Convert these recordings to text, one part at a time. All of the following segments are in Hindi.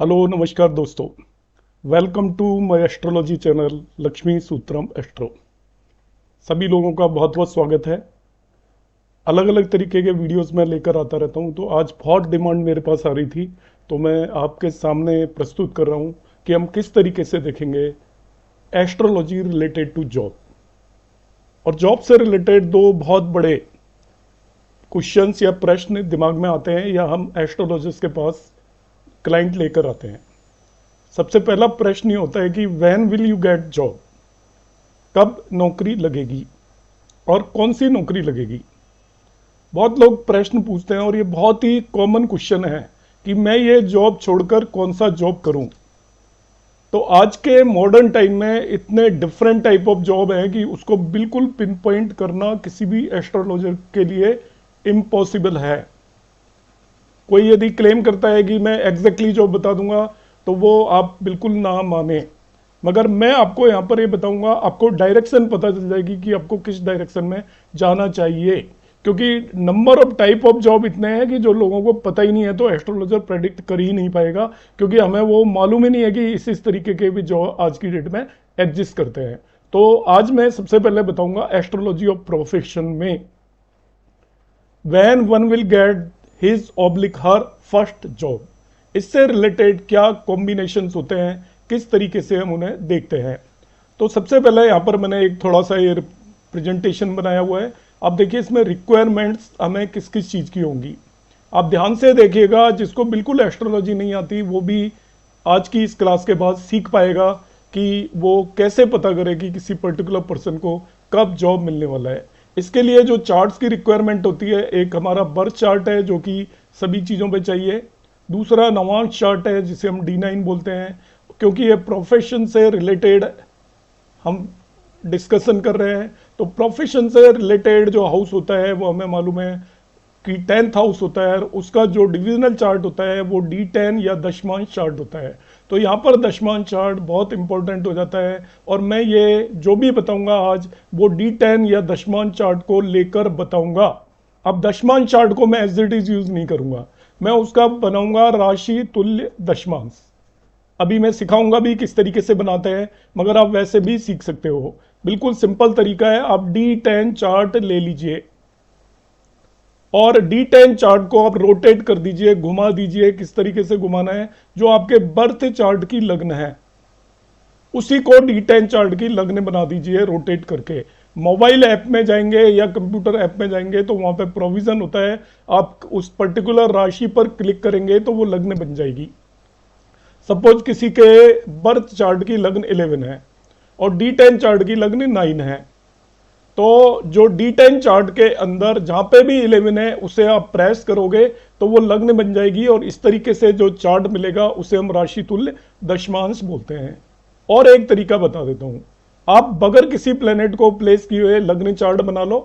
हेलो नमस्कार दोस्तों। Welcome to my astrology channel Lakshmi Sutram astro. सभी लोगों का बहुत बहुत स्वागत है। अलग अलग तरीके के वीडियोस मैं लेकर आता रहता हूं, तो आज बहुत डिमांड मेरे पास आ रही थी, तो मैं आपके सामने प्रस्तुत कर रहा हूं कि हम किस तरीके से देखेंगे एस्ट्रोलॉजी रिलेटेड टू जॉब। और जॉब से रिलेटेड दो बहुत बड़े क्वेश्चंस या प्रश्न दिमाग में आते हैं या हम एस्ट्रोलॉजिस्ट के पास क्लाइंट लेकर आते हैं। सबसे पहला प्रश्न ये होता है कि when will you get job, कब नौकरी लगेगी और कौन सी नौकरी लगेगी। बहुत लोग प्रश्न पूछते हैं और ये बहुत ही कॉमन क्वेश्चन है कि मैं ये जॉब छोड़कर कौन सा जॉब करूं। तो आज के मॉडर्न टाइम में इतने डिफरेंट टाइप ऑफ जॉब हैं कि उसको बिल्कुल पिन पॉइंट करना किसी भी एस्ट्रोलॉजर के लिए इम्पॉसिबल है। कोई यदि क्लेम करता है कि मैं एग्जैक्टली जॉब बता दूंगा तो वो आप बिल्कुल ना माने, मगर मैं आपको यहाँ पर ये बताऊंगा, आपको डायरेक्शन पता चल जाएगी कि आपको किस डायरेक्शन में जाना चाहिए। क्योंकि number of type of job इतने हैं कि जो लोगों को पता ही नहीं है तो एस्ट्रोलॉजर प्रेडिक्ट कर ही नहीं पाएगा, क्योंकि हमें वो मालूम ही नहीं है कि इस तरीके के भी जॉब आज की डेट में एग्जिस्ट करते हैं। तो आज मैं सबसे पहले बताऊंगा एस्ट्रोलॉजी ऑफ प्रोफेशन में when one will get his oblique her first job, इससे रिलेटेड क्या कॉम्बिनेशंस होते हैं, किस तरीके से हम उन्हें देखते हैं। तो सबसे पहले यहाँ पर मैंने एक थोड़ा सा ये प्रेजेंटेशन बनाया हुआ है। आप देखिए इसमें रिक्वायरमेंट्स हमें किस किस चीज़ की होंगी। आप ध्यान से देखिएगा, जिसको बिल्कुल एस्ट्रोलॉजी नहीं आती वो भी आज की इस क्लास के बाद सीख पाएगा कि वो कैसे पता करे कि किसी पर्टिकुलर पर्सन को कब जॉब मिलने वाला है। इसके लिए जो चार्ट्स की रिक्वायरमेंट होती है, एक हमारा बर्थ चार्ट है जो कि सभी चीज़ों पे चाहिए। दूसरा नवांश चार्ट है जिसे हम D9 बोलते हैं, क्योंकि ये प्रोफेशन से रिलेटेड हम डिस्कशन कर रहे हैं। तो प्रोफेशन से रिलेटेड जो हाउस होता है वो हमें मालूम है कि 10th हाउस होता है, और उसका जो डिविजनल चार्ट होता है वो D10 या दशमांश चार्ट होता है। तो यहाँ पर दशमांश चार्ट बहुत इंपॉर्टेंट हो जाता है, और मैं ये जो भी बताऊंगा आज वो D10 या दशमांश चार्ट को लेकर बताऊंगा। अब दशमांश चार्ट को मैं एज इट इज यूज नहीं करूंगा, मैं उसका बनाऊंगा राशि तुल्य दशमांश। अभी मैं सिखाऊंगा भी किस तरीके से बनाते हैं, मगर आप वैसे भी सीख सकते हो। बिल्कुल सिंपल तरीका है, आप D10 चार्ट ले लीजिए और D10 चार्ट को आप रोटेट कर दीजिए, घुमा दीजिए। किस तरीके से घुमाना है, जो आपके बर्थ चार्ट की लग्न है उसी को D10 चार्ट की लग्न बना दीजिए रोटेट करके। मोबाइल ऐप में जाएंगे या कंप्यूटर ऐप में जाएंगे तो वहां पे प्रोविजन होता है, आप उस पर्टिकुलर राशि पर क्लिक करेंगे तो वो लग्न बन जाएगी। सपोज किसी के बर्थ चार्ट की लग्न 11 है और D10 चार्ट की लग्न 9 है, तो जो D10 चार्ट के अंदर जहां पे भी 11 है उसे आप प्रेस करोगे तो वो लग्न बन जाएगी, और इस तरीके से जो चार्ट मिलेगा उसे हम राशि तुल्य दशमांश बोलते हैं। और एक तरीका बता देता हूं, आप बगैर किसी प्लेनेट को प्लेस किए हुए लग्न चार्ट बना लो,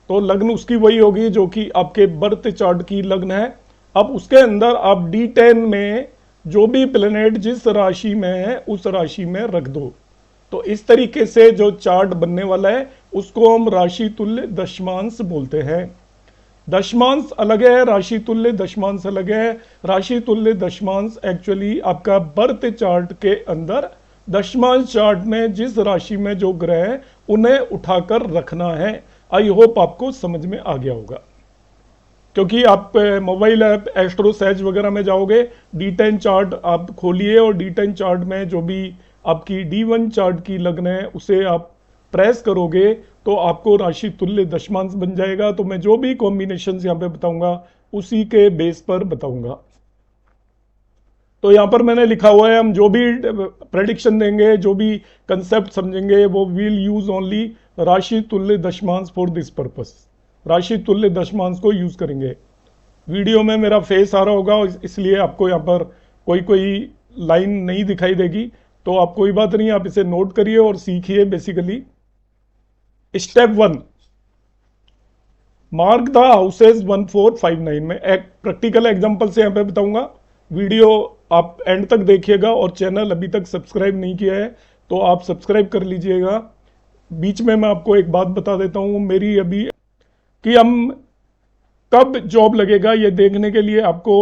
तो लग्न उसकी वही होगी जो कि आपके बर्थ चार्ट की लग्न है। अब उसके अंदर आप D10 में जो भी प्लेनेट जिस राशि में है उस राशि में रख दो। तो इस तरीके से जो चार्ट बनने वाला है उसको हम राशि तुल्य दशमांश बोलते हैं। दशमांश अलग है, राशि तुल्य दशमांश अलग है। राशि तुल्य दशमांश एक्चुअली आपका बर्थ चार्ट के अंदर दशमांश चार्ट में जिस राशि में जो ग्रह है उन्हें उठाकर रखना है। आई होप आपको समझ में आ गया होगा, क्योंकि आप मोबाइल ऐप एस्ट्रो सहज वगैरह में जाओगे, D10 चार्ट आप खोलिए और D10 चार्ट में जो भी आपकी D1 चार्ट की लग्न है उसे आप प्रेस करोगे तो आपको राशि तुल्य दशमांश बन जाएगा। तो मैं जो भी कॉम्बिनेशन यहाँ पे बताऊंगा उसी के बेस पर बताऊंगा। तो यहाँ पर मैंने लिखा हुआ है, हम जो भी प्रेडिक्शन देंगे, जो भी कंसेप्ट समझेंगे, वो विल यूज ओनली राशि तुल्य दशमांश फॉर दिस पर्पस। राशि तुल्य दशमांश को यूज करेंगे। वीडियो में मेरा फेस आ रहा होगा इसलिए आपको यहाँ पर कोई कोई लाइन नहीं दिखाई देगी, तो आप कोई बात नहीं, आप इसे नोट करिए और सीखिए। Basically step 1, mark the houses 1459 में एक प्रैक्टिकल एग्जांपल से यहाँ पे बताऊंगा। वीडियो आप एंड तक देखिएगा, और चैनल अभी तक सब्सक्राइब नहीं किया है तो आप सब्सक्राइब कर लीजिएगा। बीच में मैं आपको एक बात बता देता हूँ मेरी अभी, कि हम कब जॉब लगेगा ये देखने के लिए आपको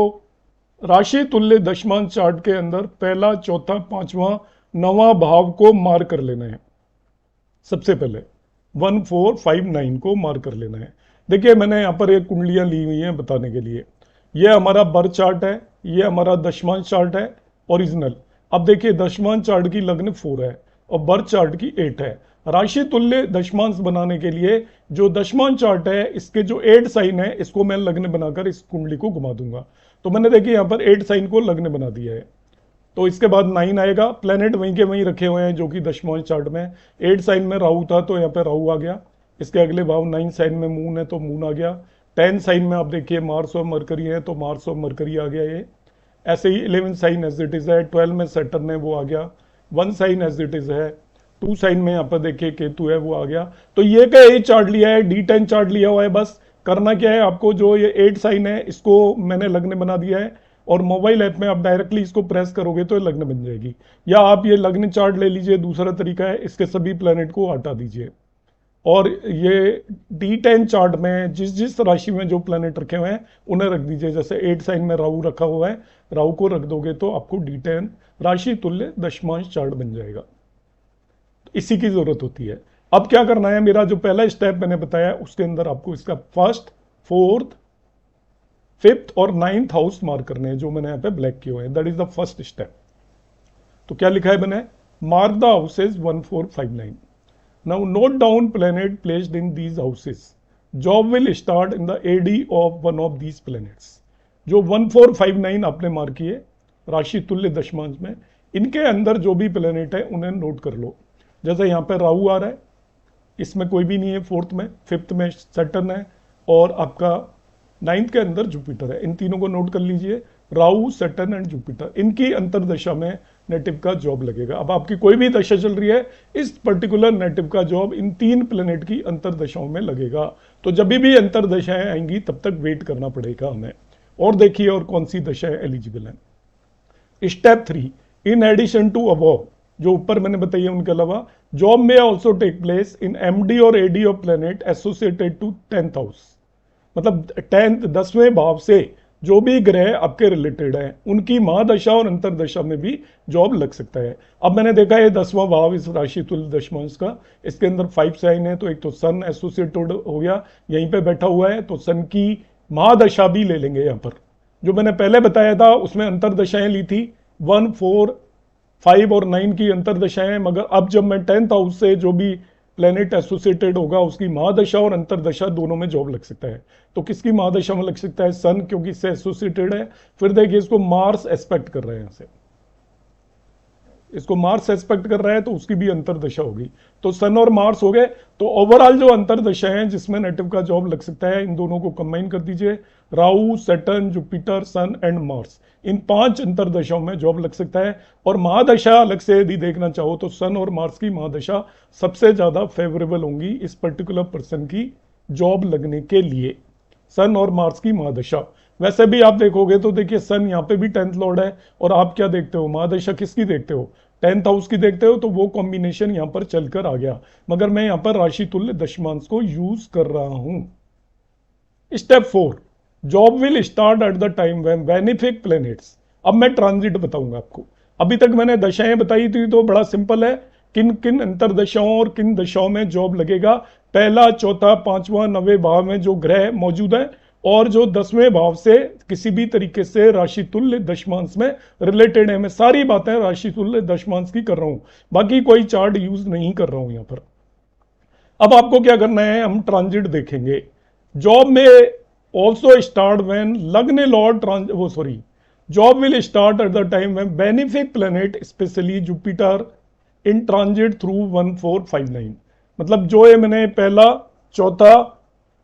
राशि तुल्य दशमांश चार्ट के अंदर पहला, चौथा, पांचवा, नवा भाव को मार कर लेना है। सबसे पहले 1459 को मार कर लेना है। देखिए मैंने यहाँ पर एक कुंडलियां ली हुई हैं बताने के लिए। ये हमारा बर्थ चार्ट है, ये हमारा दशमांश चार्ट है ओरिजिनल। अब देखिए दशमांश चार्ट की लग्न 4 है और बर्थ चार्ट की 8 है। राशि तुल्य दशमांश बनाने के लिए जो दशमांश चार्ट है इसके जो 8 साइन है इसको मैं लग्न बनाकर इस कुंडली को घुमा दूंगा। तो मैंने देखिए यहाँ पर 8 साइन को लग्न बना दिया है। तो इसके बाद 9 आएगा, प्लेनेट वहीं के वहीं रखे हुए हैं जो कि दशमांश चार्ट में 8 साइन में राहु था तो यहाँ पे राहु आ गया। इसके अगले भाव 9 साइन में मून है तो मून आ गया। 10 साइन में आप देखिए मार्स और मरकरी है तो मार्स और मरकरी आ गया ये। ऐसे ही 11 साइन एज इट इज है, 12 में सैटर्न है वो आ गया। 1 साइन एज इट इज है, 2 साइन में यहाँ पर देखिए केतु है वो आ गया। तो ये का ये चार्ट लिया है, D10 चार्ट लिया हुआ है। बस करना क्या है आपको, जो ये 8 साइन है इसको मैंने लग्न बना दिया है और मोबाइल ऐप में आप डायरेक्टली इसको प्रेस करोगे तो ये लग्न बन जाएगी। या आप ये लग्न चार्ट ले लीजिए, दूसरा तरीका है इसके सभी प्लैनेट को हटा दीजिए और ये D10 चार्ट में जिस जिस राशि में जो प्लैनेट रखे हुए हैं उन्हें रख दीजिए। जैसे 8 साइन में राहु रखा हुआ है, राहु को रख दोगे तो आपको D10 राशि तुल्य दशमांश चार्ट बन जाएगा। इसी की जरूरत होती है। अब क्या करना है, मेरा जो पहला स्टेप मैंने बताया उसके अंदर आपको इसका फर्स्ट, फोर्थ, फिफ्थ और 9th हाउस मार्क करने हैं जो मैंने यहाँ पे ब्लैक किए हुए हैं। That is the first step. तो क्या लिखा है मैंने, mark the houses 1459। Now note down planet placed in these houses. Job will start in the AD of one of these planets. जो 1459 आपने मार्क किए राशि तुल्य दशमांश में, इनके अंदर जो भी प्लैनेट है उन्हें नोट कर लो। जैसे यहाँ पे राहु आ रहा है, इसमें कोई भी नहीं है, फोर्थ में, फिफ्थ में सैटर्न है और आपका 9th के अंदर जुपिटर है। इन तीनों को नोट कर लीजिए, राहु, सैटर्न एंड जुपिटर। इनकी अंतरदशा में नेटिव का जॉब लगेगा। अब आपकी कोई भी दशा चल रही है, इस पर्टिकुलर नेटिव का जॉब इन 3 प्लेनेट की अंतरदशाओं में लगेगा। तो जब भी अंतरदशाएं आएंगी तब तक वेट करना पड़ेगा हमें। और देखिए और कौन सी दशाएं एलिजिबल हैं। Step 3, in addition to above, जो ऊपर मैंने बताई है उनके अलावा, जॉब में also take place in MD और AD of planet associated to 10th house. मतलब 10वें भाव से जो भी ग्रह आपके रिलेटेड हैं उनकी महादशा और अंतरदशा में भी जॉब लग सकता है। अब मैंने देखा है 10वां भाव इस राशि तुल्य दशमांश का, इसके अंदर 5 साइन है। तो एक तो सन एसोसिएटेड हो गया, यहीं पे बैठा हुआ है, तो सन की महादशा भी ले लेंगे। यहाँ पर जो मैंने पहले बताया था उसमें अंतरदशाएं ली थी, 1, 4, 5 और 9 की अंतरदशाएं। मगर अब जब मैं 10th हाउस से जो भी प्लेनेट एसोसिएटेड होगा उसकी महादशा और अंतरदशा दोनों में जॉब लग सकता है। तो किसकी महादशा में लग सकता है, सन, क्योंकि इससे एसोसिएटेड है। फिर देखिए इसको मार्स एस्पेक्ट कर रहे हैं, यहाँ से इसको मार्स एस्पेक्ट कर रहा है तो उसकी भी अंतरदशा होगी। तो सन और मार्स हो गए। तो ओवरऑल जो अंतरदशा है जिसमें नेटिव का जॉब लग सकता है, इन दोनों को कंबाइन कर दीजिए, Rahu, Saturn, Jupiter, Sun and Mars, in 5 अंतरदशाओं में जॉब लग सकता है। और महादशा अलग से यदि देखना चाहो तो सन और मार्स की महादशा सबसे ज्यादा फेवरेबल होंगी इस पर्टिकुलर पर्सन की जॉब लगने के लिए, सन और मार्स की महादशा। वैसे भी आप देखोगे तो देखिए सन यहाँ पे भी 10th लॉर्ड है और आप क्या देखते हो, महादशा किसकी देखते हो, 10th हाउस की देखते हो। तो वो कॉम्बिनेशन यहाँ पर चलकर आ गया, मगर मैं यहाँ पर राशि तुल्य दशमांश को यूज कर रहा हूं। Step 4, job will start at the time when benefic planets. अब मैं ट्रांजिट बताऊंगा आपको। अभी तक मैंने दशाएं बताई थी तो बड़ा सिंपल है, किन किन अंतरदशाओं और किन दशाओं में जॉब लगेगा। पहला, चौथा, 5वां, 9वें भाव में जो ग्रह मौजूद है और जो 10वें भाव से किसी भी तरीके से राशि तुल्य दशमांश में रिलेटेड है। मैं सारी बातें राशि तुल्य दशमांश की कर रहा हूं, बाकी कोई चार्ट यूज नहीं कर रहा हूं यहां पर। अब आपको क्या करना है, हम ट्रांजिट देखेंगे। जॉब में ऑल्सो स्टार्ट व्हेन लग्न Lord job will start at the time when benefic planet specially Jupiter in transit through 1459। मतलब जो है मैंने पहला, चौथा,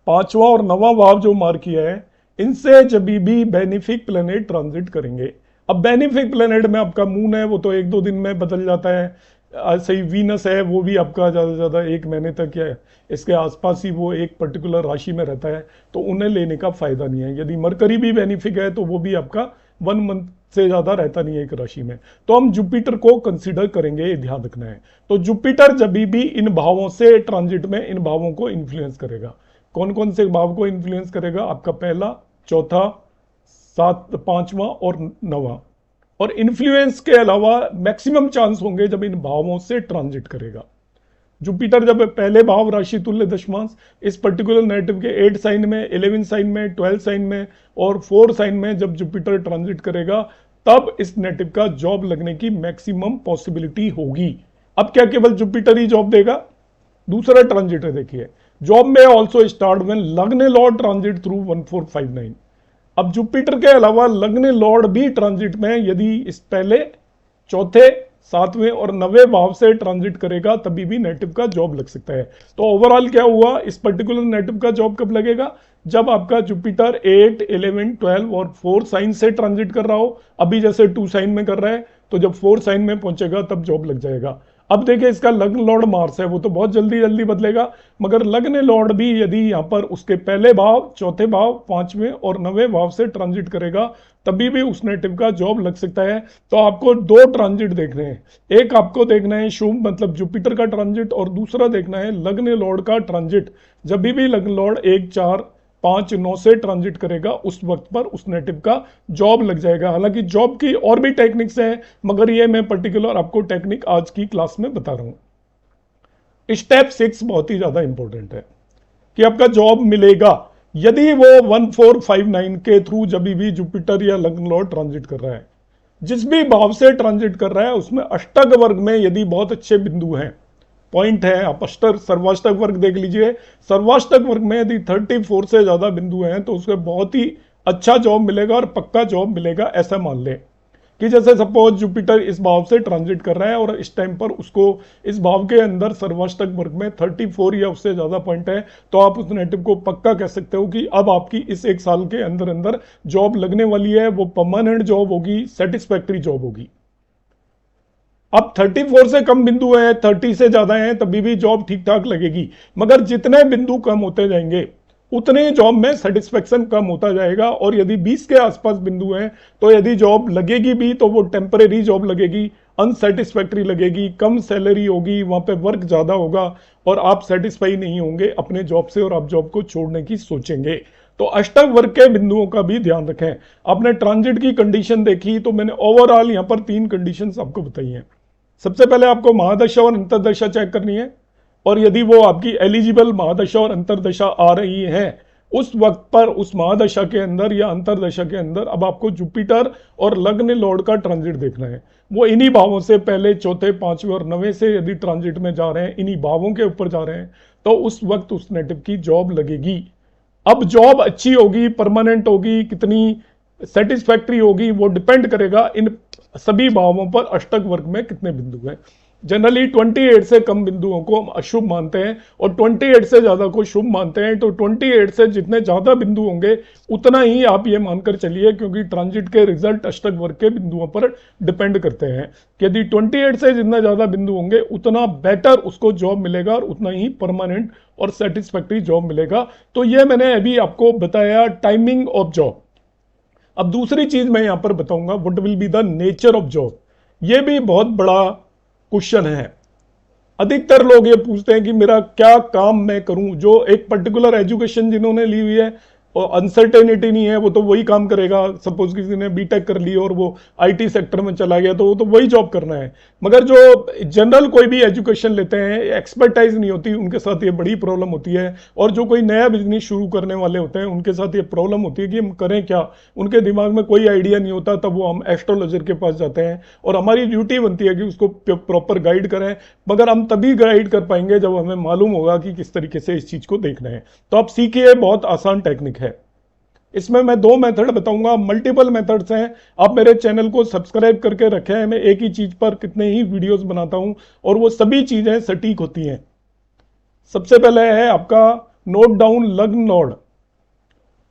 5वां और 9वां भाव जो मार्क किया है, इनसे जब भी बेनिफिक प्लैनेट ट्रांजिट करेंगे। अब बेनिफिक प्लैनेट में आपका मून है वो तो 1-2 दिन में बदल जाता है। ऐसे ही वीनस है वो भी आपका ज़्यादा से ज़्यादा 1 महीने तक या इसके आसपास ही वो एक पर्टिकुलर राशि में रहता है, तो उन्हें लेने का फायदा नहीं है। यदि मरकरी भी बेनिफिक है तो वो भी आपका 1 मंथ से ज़्यादा रहता नहीं है एक राशि में। तो हम जुपिटर को कंसिडर करेंगे, ये ध्यान रखना है। तो जुपिटर जब भी इन भावों से ट्रांजिट में इन भावों को इन्फ्लुएंस करेगा। कौन कौन से भाव को इन्फ्लुएंस करेगा, आपका पहला, चौथा, सात, पांचवा और नवा। और इन्फ्लुएंस के अलावा मैक्सिमम चांस होंगे जब इन भावों से ट्रांजिट करेगा। जुपिटर जब पहले भाव राशि तुल्य दशमांश इस पर्टिकुलर नेटिव के 8 साइन में, 11 साइन में, 12 साइन में और 4 साइन में जब जुपिटर ट्रांजिट करेगा तब इस नेटिव का जॉब लगने की मैक्सिमम पॉसिबिलिटी होगी। अब क्या केवल जुपिटर ही जॉब देगा? दूसरा ट्रांजिट है, देखिए, जॉब में ऑल्सो स्टार्ट व्हेन लग्न लॉर्ड ट्रांजिट थ्रू 1459। अब जुपिटर के अलावा लग्न लॉर्ड भी ट्रांजिट में यदि इस पहले, चौथे, सातवें और नवे भाव से ट्रांजिट करेगा तभी भी नेटिव का जॉब लग सकता है। तो ओवरऑल क्या हुआ, इस पर्टिकुलर नेटिव का जॉब कब लगेगा? जब आपका जुपिटर 8, 11, 12 और 4 साइन से ट्रांजिट कर रहा हो। अभी जैसे 2 साइन में कर रहा है, तो जब 4 साइन में पहुंचेगा तब जॉब लग जाएगा। अब देखिए, इसका लग्न लॉर्ड मार्स है, वो तो बहुत जल्दी जल्दी बदलेगा, मगर लग्न लॉर्ड भी यदि यहाँ पर उसके पहले भाव, चौथे भाव, पांचवें और नवे भाव से ट्रांजिट करेगा तभी भी उस नेटिव का जॉब लग सकता है। तो आपको दो ट्रांजिट देखने हैं, एक आपको देखना है शुभ मतलब जुपिटर का ट्रांजिट और दूसरा देखना है लग्न लॉर्ड का ट्रांजिट। जब भी लग्न लॉर्ड 1, 4, 5, 9 से ट्रांजिट करेगा उस वक्त पर उस नेटिव का जॉब लग जाएगा। हालांकि जॉब की और भी टेक्निक्स हैं, मगर ये मैं पर्टिकुलर आपको टेक्निक आज की क्लास में बता रहा हूं। स्टेप 6 बहुत ही ज्यादा इंपॉर्टेंट है कि आपका जॉब मिलेगा यदि वो 1459 के थ्रू जब भी जुपिटर या लग्न लॉर्ड ट्रांजिट कर रहा है। जिस भी भाव से ट्रांजिट कर रहा है उसमें अष्टक वर्ग में यदि बहुत अच्छे बिंदु हैं, पॉइंट है, आप सर्वाष्टक वर्ग देख लीजिए, सर्वाष्टक वर्ग में यदि 34 से ज्यादा बिंदु हैं तो उसमें बहुत ही अच्छा जॉब मिलेगा और पक्का जॉब मिलेगा। ऐसा मान ले कि जैसे सपोज जुपिटर इस भाव से ट्रांजिट कर रहा है और इस टाइम पर उसको इस भाव के अंदर सर्वाष्टक वर्ग में 34 या उससे ज्यादा पॉइंट है, तो आप उस नेटिव को पक्का कह सकते हो कि अब आपकी इस 1 साल के अंदर अंदर जॉब लगने वाली है। वो परमानेंट जॉब होगी, सेटिस्फैक्ट्री जॉब होगी। अब 34 से कम बिंदु है, 30 से ज्यादा है, तभी भी जॉब ठीक ठाक लगेगी, मगर जितने बिंदु कम होते जाएंगे उतने जॉब में सेटिस्फेक्शन कम होता जाएगा। और यदि 20 के आसपास बिंदु हैं तो यदि जॉब लगेगी भी तो वो टेम्परेरी जॉब लगेगी, अनसेटिस्फैक्ट्री लगेगी, कम सैलरी होगी, वहां पे वर्क ज्यादा होगा और आप सेटिस्फाई नहीं होंगे अपने जॉब से और आप जॉब को छोड़ने की सोचेंगे। तो अष्टक वर्ग के बिंदुओं का भी ध्यान रखें। आपने ट्रांजिट की कंडीशन देखी तो मैंने ओवरऑल यहां पर 3 कंडीशन आपको बताई हैं। सबसे पहले आपको महादशा और अंतरदशा चेक करनी है, और यदि वो आपकी एलिजिबल महादशा और अंतरदशा आ रही है उस वक्त पर उस महादशा के अंदर या अंतरदशा के अंदर अब आपको जुपिटर और लग्न लॉर्ड का ट्रांजिट देखना है। वो इन्हीं भावों से पहले, चौथे, पांचवें और नवे से यदि ट्रांजिट में जा रहे हैं, इन्हीं भावों के ऊपर जा रहे हैं, तो उस वक्त उस नेटिव की जॉब लगेगी। अब जॉब अच्छी होगी, परमानेंट होगी, कितनी सेटिस्फैक्ट्री होगी, वो डिपेंड करेगा इन सभी भावों पर अष्टक वर्ग में कितने बिंदु हैं। जनरली 28 से कम बिंदुओं को हम अशुभ मानते हैं और 28 से ज्यादा को शुभ मानते हैं। तो 28 से जितने ज्यादा बिंदु होंगे उतना ही आप ये मानकर चलिए, क्योंकि ट्रांजिट के रिजल्ट अष्टक वर्ग के बिंदुओं पर डिपेंड करते हैं। यदि 28 से जितना ज्यादा बिंदु होंगे उतना बेटर उसको जॉब मिलेगा और उतना ही परमानेंट और सेटिस्फैक्ट्री जॉब मिलेगा। तो ये मैंने अभी आपको बताया टाइमिंग ऑफ जॉब। अब दूसरी चीज मैं यहां पर बताऊंगा, what will be the nature of job. यह भी बहुत बड़ा क्वेश्चन है। अधिकतर लोग ये पूछते हैं कि मेरा क्या काम मैं करूं। जो एक पर्टिकुलर एजुकेशन जिन्होंने ली हुई है और अनसर्टेनिटी नहीं है, वो तो वही काम करेगा। सपोज किसी ने बीटेक कर ली और वो आईटी सेक्टर में चला गया तो वो तो वही जॉब करना है। मगर जो जनरल कोई भी एजुकेशन लेते हैं, एक्सपर्टाइज नहीं होती, उनके साथ ये बड़ी प्रॉब्लम होती है। और जो कोई नया बिजनेस शुरू करने वाले होते हैं उनके साथ ये प्रॉब्लम होती है कि हम करें क्या, उनके दिमाग में कोई आइडिया नहीं होता। तब वो हम एस्ट्रोलॉजर के पास जाते हैं और हमारी ड्यूटी बनती है कि उसको प्रॉपर गाइड करें। मगर हम तभी गाइड कर पाएंगे जब हमें मालूम होगा कि किस तरीके से इस चीज को देखना है। तो आप सीखिए, बहुत आसान टेक्निक है। इसमें मैं 2 मेथड बताऊंगा, मल्टीपल मेथड्स हैं। आप मेरे चैनल को सब्सक्राइब करके रखें, मैं एक ही चीज पर कितने ही वीडियोस बनाता हूं और वो सभी चीजें सटीक होती हैं। सबसे पहले है आपका नोट डाउन लग्न लॉर्ड।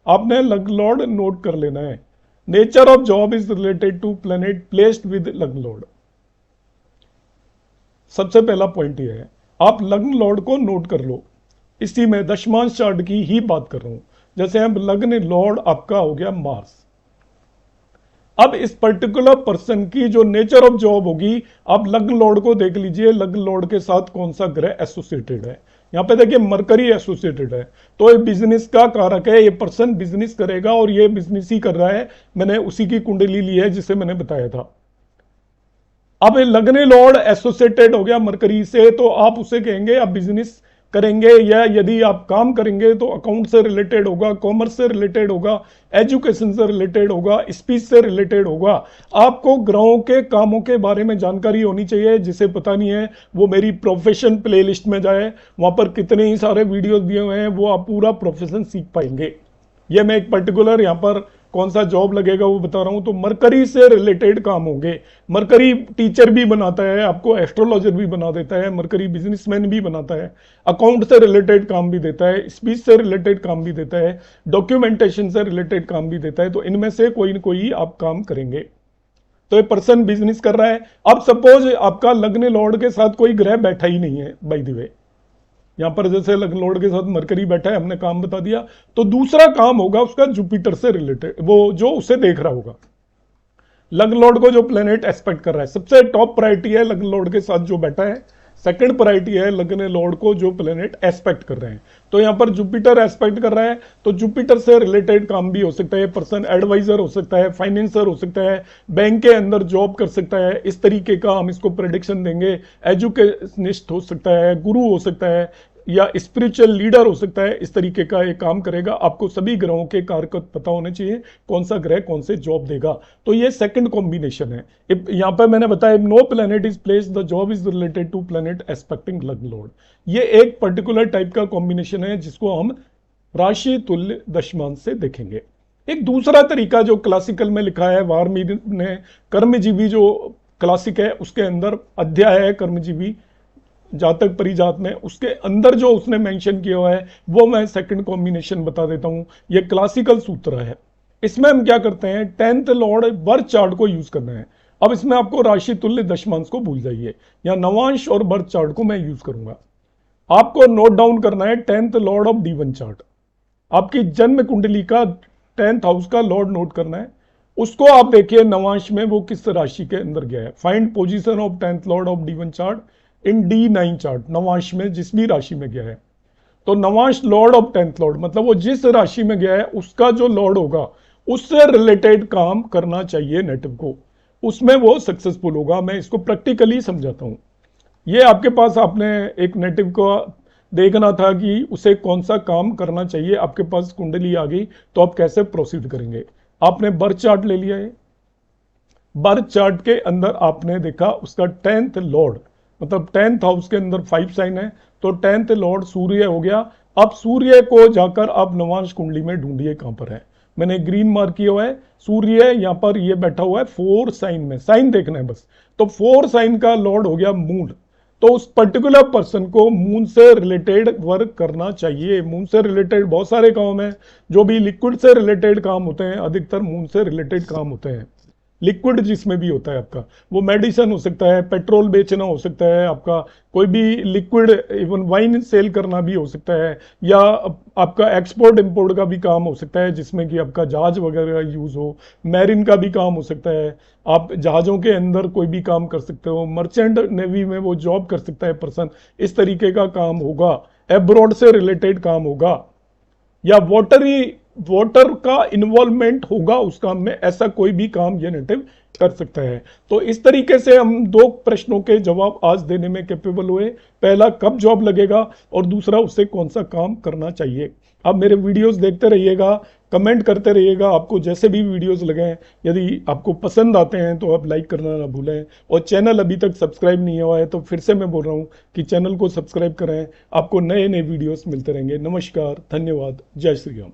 आपने लग्न लॉर्ड नोट कर लेना है। Nature of job is related to planet placed with lagna lord. सबसे पहला पॉइंट यह है, आप लग्न लॉर्ड को नोट कर लो। इसी में दशमांश चार्ट की ही बात कर रहा हूं। जैसे हम लग्न लॉर्ड आपका हो गया मार्स। अब इस पर्टिकुलर पर्सन की जो नेचर ऑफ जॉब होगी, आप लग्न लॉर्ड को देख लीजिए, लग्न लॉर्ड के साथ कौन सा ग्रह एसोसिएटेड है। यहाँ पे देखिए मरकरी एसोसिएटेड है, तो ये बिजनेस का कारक है, ये पर्सन बिजनेस करेगा और ये बिजनेस ही कर रहा है। मैंने उसी की कुंडली ली है जिसे मैंने बताया था। अब लग्न लॉर्ड एसोसिएटेड हो गया मरकरी से, तो आप उसे कहेंगे आप बिजनेस करेंगे, या यदि आप काम करेंगे तो अकाउंट से रिलेटेड होगा, कॉमर्स से रिलेटेड होगा, एजुकेशन से रिलेटेड होगा, स्पीच से रिलेटेड होगा। आपको ग्रहों के कामों के बारे में जानकारी होनी चाहिए। जिसे पता नहीं है वो मेरी प्रोफेशन प्लेलिस्ट में जाए, वहां पर कितने ही सारे वीडियोस दिए हुए हैं, वो आप पूरा प्रोफेशन सीख पाएंगे। ये मैं एक पर्टिकुलर यहाँ पर कौन सा जॉब लगेगा वो बता रहा हूं। तो मरकरी से रिलेटेड काम होंगे। मरकरी टीचर भी बनाता है, आपको एस्ट्रोलॉजर भी बना देता है, मरकरी बिजनेसमैन भी बनाता है, अकाउंट से रिलेटेड काम भी देता है, स्पीच से रिलेटेड काम भी देता है, डॉक्यूमेंटेशन से रिलेटेड काम भी देता है। तो इनमें से कोई ना कोई आप काम करेंगे। तो ये पर्सन बिजनेस कर रहा है। अब सपोज आपका लग्न लॉर्ड के साथ कोई ग्रह बैठा ही नहीं है, बाय द वे यहां पर जैसे लग्न लॉर्ड के साथ मरकरी बैठा है, हमने काम बता दिया। तो दूसरा काम होगा उसका जुपिटर से रिलेटेड, वो जो उसे देख रहा होगा। लग्न लॉर्ड को जो प्लेनेट एस्पेक्ट कर रहा है, सबसे टॉप प्रायोरिटी है लग्न लॉर्ड के साथ जो बैठा है। सेकंड प्रायोरिटी है लग्न लॉर्ड को जो प्लेनेट एस्पेक्ट कर रहे हैं। तो यहां पर जुपिटर एस्पेक्ट कर रहा है, तो जुपिटर से रिलेटेड काम भी हो सकता है। पर्सन एडवाइजर हो सकता है, फाइनेंसर हो सकता है, बैंक के अंदर जॉब कर सकता है, इस तरीके का हम इसको प्रेडिक्शन देंगे। एजुकेशनिस्ट हो सकता है, गुरु हो सकता है, या स्पिरिचुअल लीडर हो सकता है। इस तरीके का ये काम करेगा। आपको सभी ग्रहों के कारक पता होने चाहिए, कौन सा ग्रह कौन से जॉब देगा। तो ये सेकंड कॉम्बिनेशन है। यहां पे मैंने बताया no planet is place the job is related to planet aspecting lagna lord. ये एक पर्टिकुलर टाइप का कॉम्बिनेशन है जिसको हम राशि तुल्य दशमांश से देखेंगे। एक दूसरा तरीका जो क्लासिकल में लिखा है वाल्मीकि ने, कर्मजीवी जो क्लासिक है उसके अंदर अध्याय है कर्मजीवी जातक परिजात में, उसके अंदर जो उसने मेंशन किया हुआ है वो मैं सेकंड कॉम्बिनेशन बता देता हूं। ये क्लासिकल सूत्र है। इसमें हम क्या करते हैं, 10th लॉर्ड बर्थ चार्ट को यूज करना है। अब इसमें आपको राशि तुल्य दशमांश को भूल जाइए, या नवांश और बर्थ चार्ट को मैं यूज करूंगा। आपको नोट डाउन करना है 10th Lord of D1 chart, आपकी जन्म कुंडली का 10th हाउस का लॉर्ड नोट करना है। उसको आप देखिए नवांश में वो किस राशि के अंदर गया है। Find position of 10th Lord of D1 chart in D9 chart, Navamsa में जिस भी राशि में गया है। तो Navamsa Lord of 10th Lord मतलब वो जिस राशि में गया है उसका जो लॉर्ड होगा उससे रिलेटेड काम करना चाहिए नेटिव को, उसमें वो सक्सेसफुल होगा। मैं इसको प्रैक्टिकली समझाता हूं। ये आपके पास आपने एक नेटिव को देखना था कि उसे कौन सा काम करना चाहिए। आपके पास कुंडली आ गई तो आप कैसे प्रोसीड करेंगे। आपने बर्थ चार्ट ले लिया है, बर्थ चार्ट के अंदर आपने देखा उसका 10th लॉर्ड मतलब 10th हाउस के अंदर 5 साइन है, तो 10th लॉर्ड सूर्य हो गया। अब सूर्य को जाकर आप नवांश कुंडली में ढूंढिए कहां पर है। मैंने ग्रीन मार्क किया हुआ है, सूर्य यहां पर ये बैठा हुआ है 4 साइन में, साइन देखना है बस। तो 4 साइन का लॉर्ड हो गया मून। तो उस पर्टिकुलर पर्सन को मून से रिलेटेड वर्क करना चाहिए। मून से रिलेटेड बहुत सारे काम हैं, जो भी लिक्विड से रिलेटेड काम होते हैं अधिकतर मून से रिलेटेड काम होते हैं। लिक्विड जिसमें भी होता है आपका, वो मेडिसिन हो सकता है, पेट्रोल बेचना हो सकता है, आपका कोई भी लिक्विड इवन वाइन सेल करना भी हो सकता है, या आपका एक्सपोर्ट इंपोर्ट का भी काम हो सकता है जिसमें कि आपका जहाज वगैरह यूज हो। मैरिन का भी काम हो सकता है, आप जहाजों के अंदर कोई भी काम कर सकते हो। मर्चेंट नेवी में वो जॉब कर सकता है पर्सन, इस तरीके का काम होगा। एब्रॉड से रिलेटेड काम होगा, या वाटर का इन्वॉल्वमेंट होगा उस काम में। ऐसा कोई भी काम ये नेटिव कर सकता है। तो इस तरीके से हम 2 प्रश्नों के जवाब आज देने में कैपेबल हुए। पहला कब जॉब लगेगा, और दूसरा उससे कौन सा काम करना चाहिए। आप मेरे वीडियोस देखते रहिएगा, कमेंट करते रहिएगा, आपको जैसे भी वीडियोस लगे, यदि आपको पसंद आते हैं तो आप लाइक करना ना भूलें। और चैनल अभी तक सब्सक्राइब नहीं हुआ है तो फिर से मैं बोल रहा हूँ कि चैनल को सब्सक्राइब करें, आपको नए नए वीडियोस मिलते रहेंगे। नमस्कार, धन्यवाद, जय श्री राम।